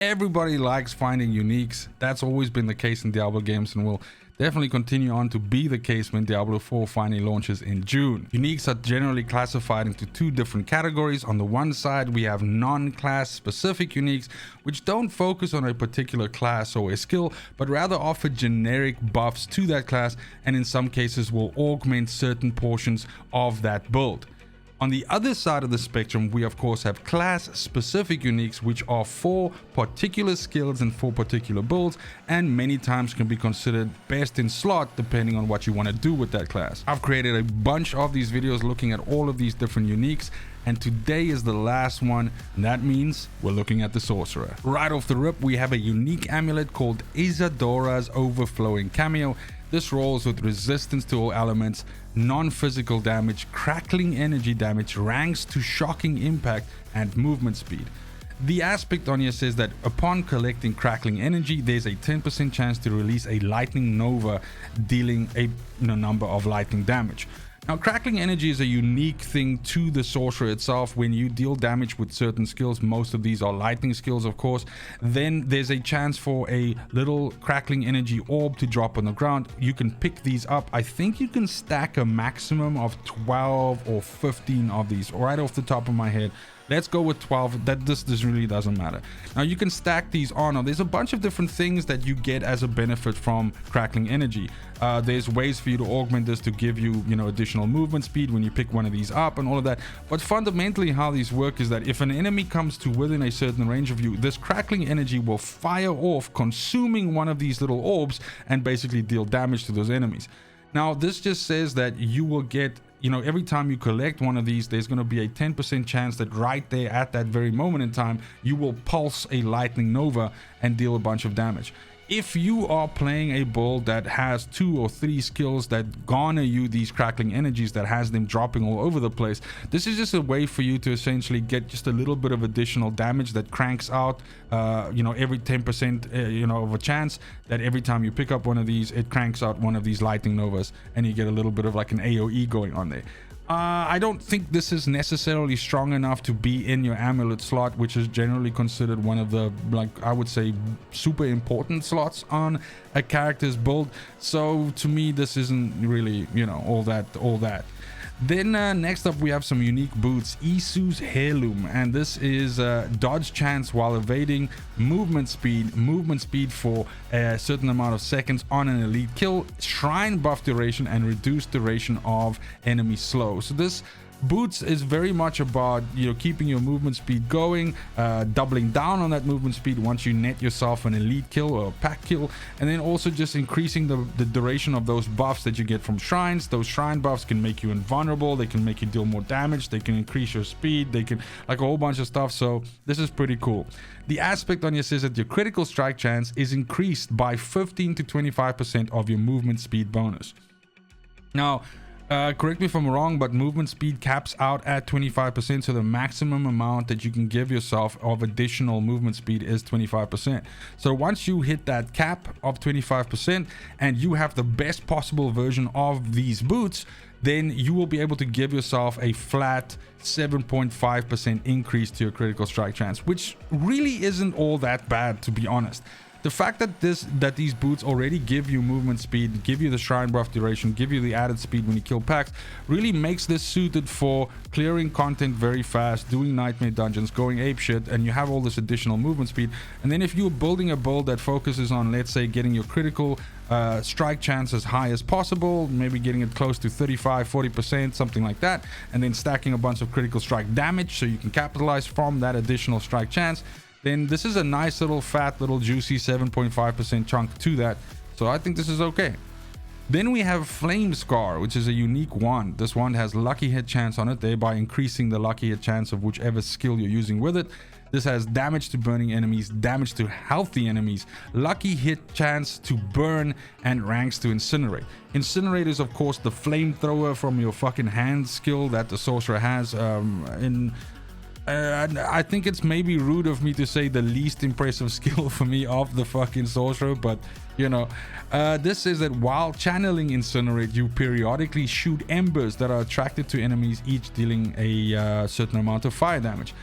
Everybody likes finding uniques. That's always been the case in Diablo games and will definitely continue on to be the case when Diablo 4 finally launches in June. Uniques are generally classified into two different categories. On the one side, we have non-class specific uniques, which don't focus on a particular class or a skill, but rather offer generic buffs to that class, and in some cases will augment certain portions of that build. On the other side of the spectrum, we of course have class-specific uniques, which are for particular skills and for particular builds, and many times can be considered best in slot depending on what you want to do with that class. I've created a bunch of these videos looking at all of these different uniques, and today is the last one, and that means we're looking at the Sorcerer. Right off the rip, we have a unique amulet called Isadora's Overflowing Cameo. This rolls with resistance to all elements, non-physical damage, crackling energy damage, ranks to shocking impact, and movement speed. The aspect on here says that upon collecting crackling energy, there's a 10% chance to release a lightning nova, dealing a number of lightning damage. Now, crackling energy is a unique thing to the Sorcerer itself. When you deal damage with certain skills, most of these are lightning skills, of course, then there's a chance for a little crackling energy orb to drop on the ground. You can pick these up. I think you can stack a maximum of 12 or 15 of these right off the top of my head. Let's go with 12. This really doesn't matter. Now you can stack these on. Now there's a bunch of different things that you get as a benefit from crackling energy. There's ways for you to augment this to give you, additional movement speed when you pick one of these up and all of that. But fundamentally how these work is that if an enemy comes to within a certain range of you, this crackling energy will fire off, consuming one of these little orbs and basically deal damage to those enemies. Now this just says that you will get, every time you collect one of these, there's going to be a 10% chance that right there at that very moment in time, you will pulse a lightning nova and deal a bunch of damage. If you are playing a build that has 2 or 3 skills that garner you these crackling energies that has them dropping all over the place, this is just a way for you to essentially get just a little bit of additional damage that cranks out, every 10%, of a chance that every time you pick up one of these, it cranks out one of these lightning novas and you get a little bit of like an AoE going on there. I don't think this is necessarily strong enough to be in your amulet slot, which is generally considered one of the, I would say, super important slots on a character's build. So to me, this isn't really, all that. Then next up we have some unique boots, Isu's Heirloom, and this is dodge chance while evading, movement speed for a certain amount of seconds on an elite kill, shrine buff duration, and reduced duration of enemy slow. So this boots is very much about keeping your movement speed going, doubling down on that movement speed once you net yourself an elite kill or a pack kill, and then also just increasing the duration of those buffs that you get from shrines. Those shrine buffs can make you invulnerable, they can make you deal more damage, they can increase your speed, they can like a whole bunch of stuff. So this is pretty cool. The aspect on here says that your critical strike chance is increased by 15 to 25% of your movement speed bonus. Now correct me if I'm wrong, but movement speed caps out at 25%, so the maximum amount that you can give yourself of additional movement speed is 25%. So once you hit that cap of 25% and you have the best possible version of these boots, then you will be able to give yourself a flat 7.5% increase to your critical strike chance, which really isn't all that bad, to be honest. The fact that these boots already give you movement speed, give you the shrine buff duration, give you the added speed when you kill packs, really makes this suited for clearing content very fast, doing nightmare dungeons, going apeshit, and you have all this additional movement speed. And then if you're building a build that focuses on, let's say, getting your critical strike chance as high as possible, maybe getting it close to 35-40%, something like that, and then stacking a bunch of critical strike damage so you can capitalize from that additional strike chance, then this is a nice little fat little juicy 7.5% chunk to that. So I think this is okay. Then we have Flame Scar, which is a unique wand. This wand has lucky hit chance on it, thereby increasing the lucky hit chance of whichever skill you're using with it. This has damage to burning enemies, damage to healthy enemies, lucky hit chance to burn, and ranks to incinerate. Incinerate is of course the flamethrower from your fucking hand skill that the Sorcerer has I think it's maybe rude of me to say the least impressive skill for me of the fucking Sorcerer, but this says that while channeling Incinerate, you periodically shoot embers that are attracted to enemies, each dealing a certain amount of fire damage.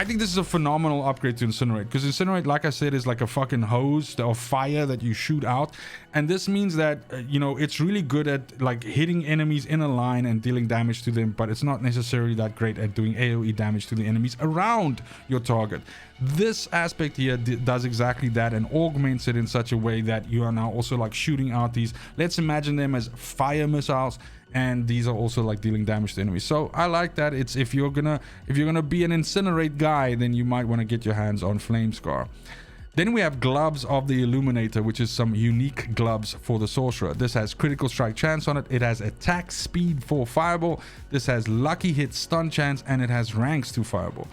I think this is a phenomenal upgrade to Incinerate, because Incinerate, like I said, is like a fucking hose of fire that you shoot out, and this means that you know, it's really good at like hitting enemies in a line and dealing damage to them, but it's not necessarily that great at doing AoE damage to the enemies around your target. This aspect here does exactly that and augments it in such a way that you are now also like shooting out these, let's imagine them as fire missiles, and these are also like dealing damage to enemies. So I like that. It's if you're gonna be an Incinerate guy, then you might want to get your hands on Flame Scar. Then we have Gloves of the Illuminator, which is some unique gloves for the Sorcerer. This has critical strike chance on it. It has attack speed for Fireball. This has lucky hit stun chance, and it has ranks to Fireball.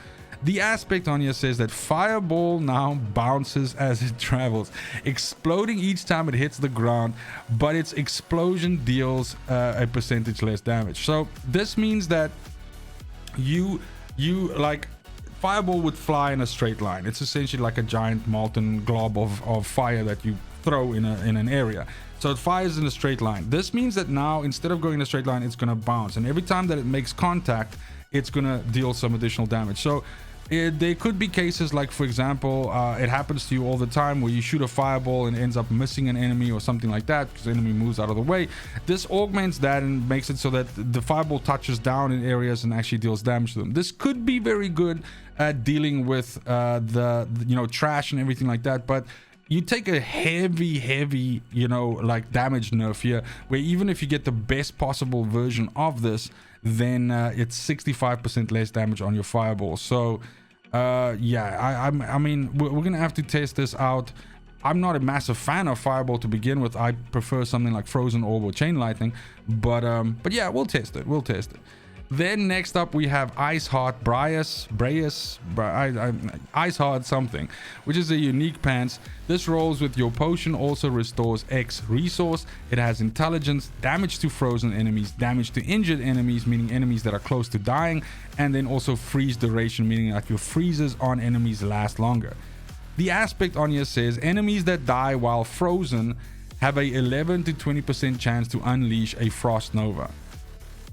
The aspect on here says that Fireball now bounces as it travels, exploding each time it hits the ground, but its explosion deals a percentage less damage. So this means that you like, Fireball would fly in a straight line. It's essentially like a giant molten glob of fire that you throw in an area. So it fires in a straight line. This means that now, instead of going in a straight line, it's going to bounce, and every time that it makes contact, it's going to deal some additional damage. So there could be cases like, for example, it happens to you all the time where you shoot a fireball and it ends up missing an enemy or something like that because the enemy moves out of the way. This augments that and makes it so that the fireball touches down in areas and actually deals damage to them. This could be very good at dealing with the you know, trash and everything like that, but you take a heavy, you know, like damage nerf here, where even if you get the best possible version of this, then it's 65% less damage on your fireball. So yeah, I mean, we're gonna have to test this out. I'm not a massive fan of fireball to begin with. I prefer something like frozen orb or chain lightning, but yeah, we'll test it. Then next up we have Iceheart Iceheart something, which is a unique pants. This rolls with your potion, also restores X resource. It has intelligence, damage to frozen enemies, damage to injured enemies, meaning enemies that are close to dying, and then also freeze duration, meaning that your freezes on enemies last longer. The aspect on here says enemies that die while frozen have a 11 to 20% chance to unleash a frost nova.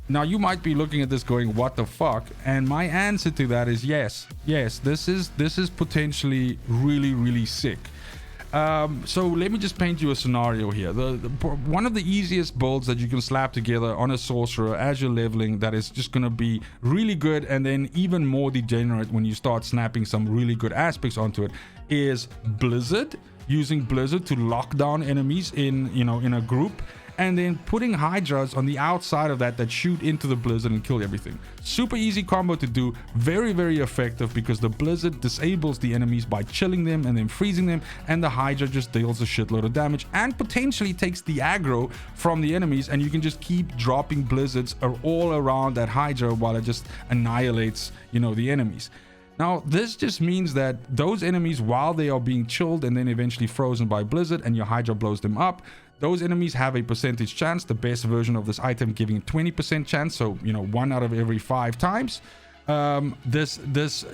Now you might be looking at this going, what the fuck? And my answer to that is yes, this is potentially really sick. So let me just paint you a scenario here. One of the easiest builds that you can slap together on a sorcerer as you're leveling, that is just going to be really good, and then even more degenerate when you start snapping some really good aspects onto it, is Blizzard. Using Blizzard to lock down enemies in a group, and then putting Hydras on the outside of that shoot into the Blizzard and kill everything. Super easy combo to do, very effective, because the Blizzard disables the enemies by chilling them and then freezing them, and the Hydra just deals a shitload of damage and potentially takes the aggro from the enemies, and you can just keep dropping Blizzards all around that Hydra while it just annihilates, you know, the enemies. Now, this just means that those enemies, while they are being chilled and then eventually frozen by Blizzard and your Hydra blows them up, those enemies have a percentage chance, the best version of this item giving 20% chance, so, you know, 1 out of every 5 times. This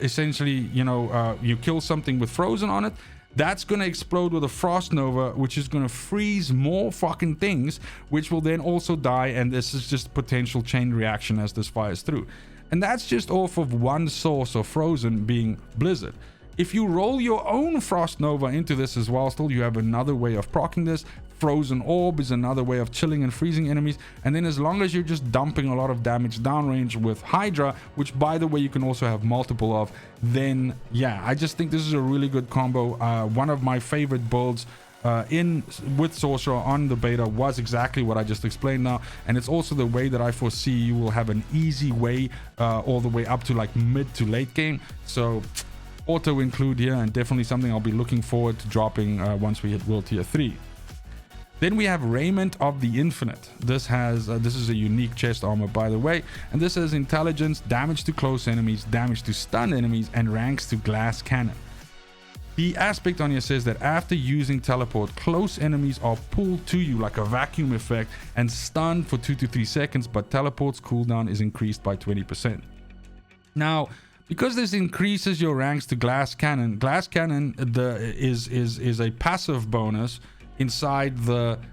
essentially, you know, you kill something with frozen on it, that's going to explode with a frost nova, which is going to freeze more fucking things, which will then also die, and this is just potential chain reaction as this fires through. And that's just off of one source of frozen, being Blizzard. If you roll your own frost nova into this as well, still you have another way of proccing this. Frozen orb is another way of chilling and freezing enemies, and then as long as you're just dumping a lot of damage downrange with Hydra, which by the way you can also have multiple of, then yeah, I just think this is a really good combo. One of my favorite builds with Sorcerer on the beta was exactly what I just explained now, and it's also the way that I foresee you will have an easy way all the way up to like mid to late game. So auto include here, and definitely something I'll be looking forward to dropping once we hit World Tier 3. Then we have Raymond of the Infinite. This is a unique chest armor, by the way, and this has intelligence, damage to close enemies, damage to stun enemies, and ranks to glass cannon. The aspect on here says that after using teleport, close enemies are pulled to you like a vacuum effect and stunned for 2 to 3 seconds, but teleport's cooldown is increased by 20%. Now, because this increases your ranks to glass cannon is a passive bonus inside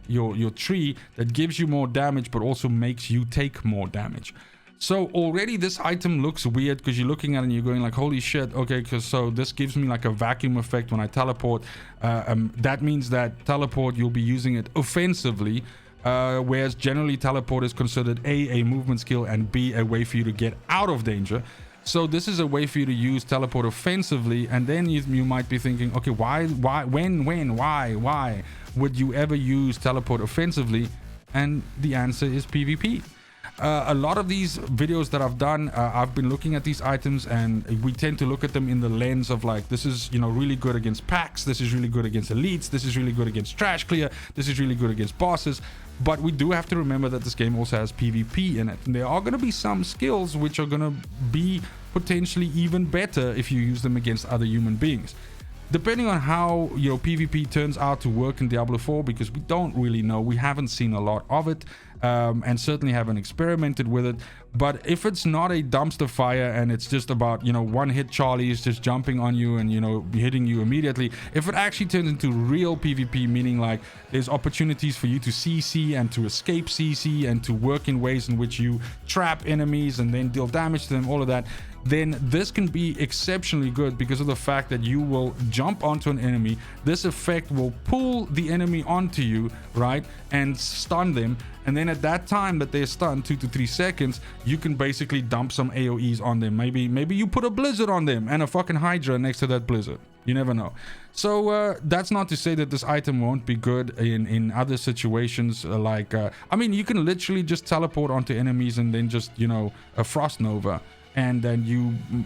your tree that gives you more damage but also makes you take more damage. So already this item looks weird because you're looking at it and you're going like, holy shit, okay, because so this gives me like a vacuum effect when I teleport. That means that teleport, you'll be using it offensively, whereas generally teleport is considered a movement skill, and B, a way for you to get out of danger. So this is a way for you to use teleport offensively, and then you might be thinking, okay, why would you ever use teleport offensively? And the answer is PvP. A lot of these videos that I've done, I've been looking at these items, and we tend to look at them in the lens of like, this is, you know, really good against packs, this is really good against elites, this is really good against trash clear, this is really good against bosses. But we do have to remember that this game also has PvP in it, and there are going to be some skills which are going to be potentially even better if you use them against other human beings. Depending on how, you know, PvP turns out to work in Diablo 4, because we don't really know, we haven't seen a lot of it, and certainly haven't experimented with it. But if it's not a dumpster fire and it's just about, you know, one hit Charlie is just jumping on you and, you know, hitting you immediately, if it actually turns into real PvP, meaning like there's opportunities for you to CC and to escape CC and to work in ways in which you trap enemies and then deal damage to them, all of that, then this can be exceptionally good because of the fact that you will jump onto an enemy. This effect will pull the enemy onto you, right, and stun them. And then at that time that they're stunned, 2 to 3 seconds, you can basically dump some AoEs on them. Maybe you put a blizzard on them and a fucking Hydra next to that blizzard. You never know. So that's not to say that this item won't be good in other situations. I mean, you can literally just teleport onto enemies and then just, you know, a Frost Nova. And then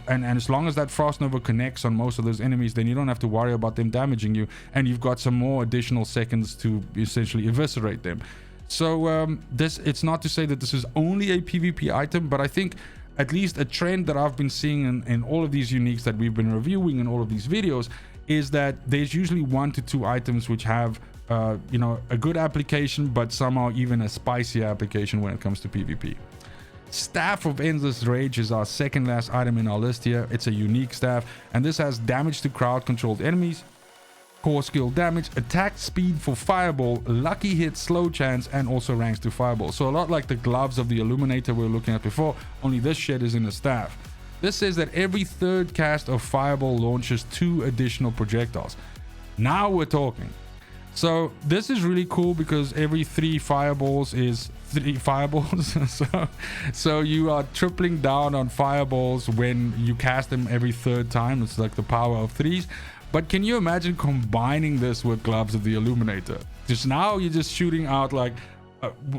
and as long as that Frost Nova connects on most of those enemies, then you don't have to worry about them damaging you, and you've got some more additional seconds to essentially eviscerate them. So it's not to say that this is only a PvP item, but I think at least a trend that I've been seeing in all of these uniques that we've been reviewing in all of these videos is that there's usually 1 to 2 items which have you know, a good application, but somehow even a spicy application when it comes to PvP. Staff of Endless Rage is our second last item in our list here. It's a unique staff, and this has damage to crowd controlled enemies, core skill damage, attack speed for fireball, lucky hit, slow chance, and also ranks to fireball. So a lot like the gloves of the Illuminator we were looking at before, only this shit is in a staff. This says that every third cast of fireball launches 2 additional projectiles. Now we're talking. So this is really cool because every 3 fireballs is 3 fireballs. so you are tripling down on fireballs when you cast them every 3rd time. It's like the power of 3s. But can you imagine combining this with gloves of the Illuminator? Just now you're just shooting out like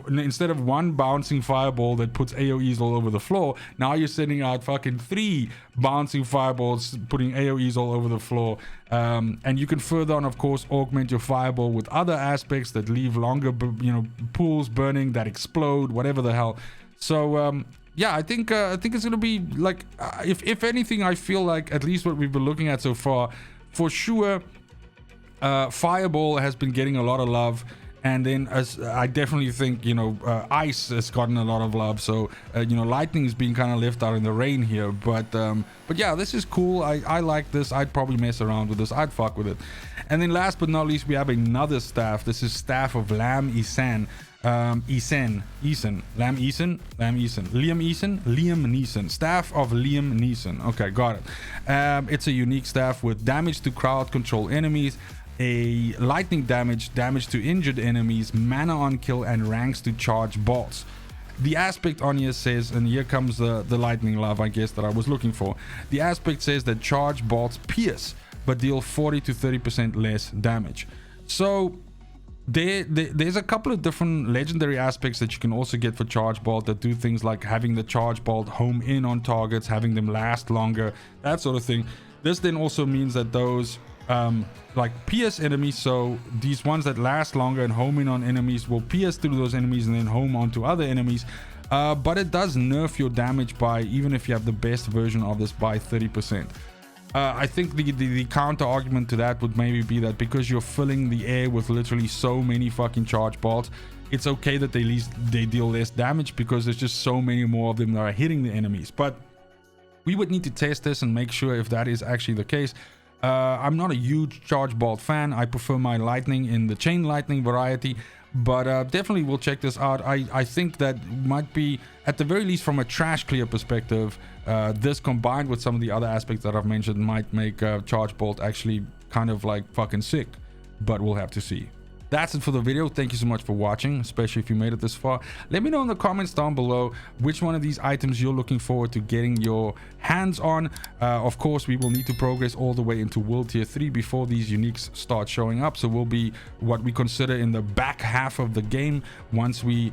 instead of 1 bouncing fireball that puts AoEs all over the floor, now you're sending out fucking 3 bouncing fireballs putting AoEs all over the floor. And you can further on, of course, augment your fireball with other aspects that leave longer, you know, pools burning that explode, whatever the hell. So yeah, I think it's gonna be like if anything, I feel like at least what we've been looking at so far, for sure, fireball has been getting a lot of love. And then I definitely think, you know, ice has gotten a lot of love. So, you know, lightning is being kind of left out in the rain here. But yeah, this is cool. I like this. I'd probably mess around with this. I'd fuck with it. And then last but not least, we have another staff. This is Staff of Liam Neeson. Staff of Liam Neeson. Okay, got it. It's a unique staff with damage to crowd control enemies, a lightning damage to injured enemies, mana on kill, and ranks to charge bolts. The aspect on here says, and here comes the lightning love, I guess, that I was looking for. The aspect says that charge bolts pierce, but deal 40 to 30% less damage. So there's a couple of different legendary aspects that you can also get for charge bolt that do things like having the charge bolt home in on targets, having them last longer, that sort of thing. This then also means that those like pierce enemies, so these ones that last longer and home in on enemies will pierce through those enemies and then home onto other enemies, but it does nerf your damage by, even if you have the best version of this, by 30%. I think the counter argument to that would maybe be that because you're filling the air with literally so many fucking charge bolts, it's okay that they deal less damage because there's just so many more of them that are hitting the enemies. But we would need to test this and make sure if that is actually the case. I'm not a huge charge bolt fan. I prefer my lightning in the chain lightning variety, but definitely we'll check this out. I think that might be, at the very least from a trash clear perspective, this combined with some of the other aspects that I've mentioned might make Charge Bolt actually kind of like fucking sick, but we'll have to see. That's it for the video. Thank you so much for watching, especially if you made it this far. Let me know in the comments down below which one of these items you're looking forward to getting your hands on. Of course, we will need to progress all the way into World Tier 3 before these uniques start showing up. So we'll be what we consider in the back half of the game once we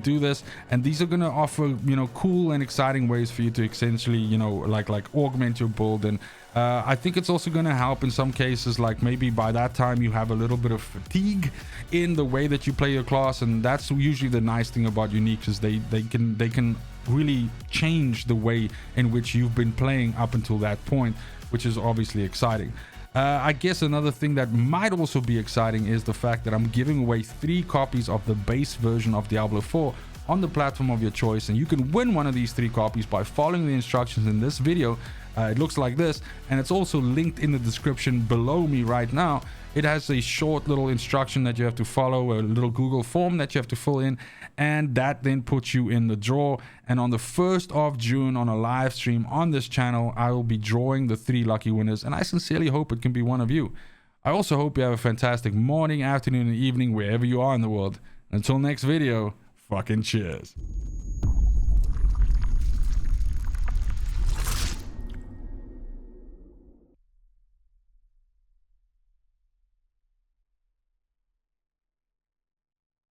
do this. And these are going to offer, you know, cool and exciting ways for you to essentially, you know, like augment your build. And I think it's also going to help in some cases, like maybe by that time you have a little bit of fatigue in the way that you play your class, and that's usually the nice thing about uniques, is they can really change the way in which you've been playing up until that point, which is obviously exciting. I guess another thing that might also be exciting is the fact that I'm giving away 3 copies of the base version of Diablo 4 on the platform of your choice, and you can win one of these 3 copies by following the instructions in this video. It looks like this, and it's also linked in the description below me right now. It has a short little instruction that you have to follow, a little Google form that you have to fill in, and that then puts you in the draw. And on the 1st of June on a live stream on this channel, I will be drawing the 3 lucky winners, and I sincerely hope it can be one of you. I also hope you have a fantastic morning, afternoon, and evening wherever you are in the world. Until next video, fucking cheers.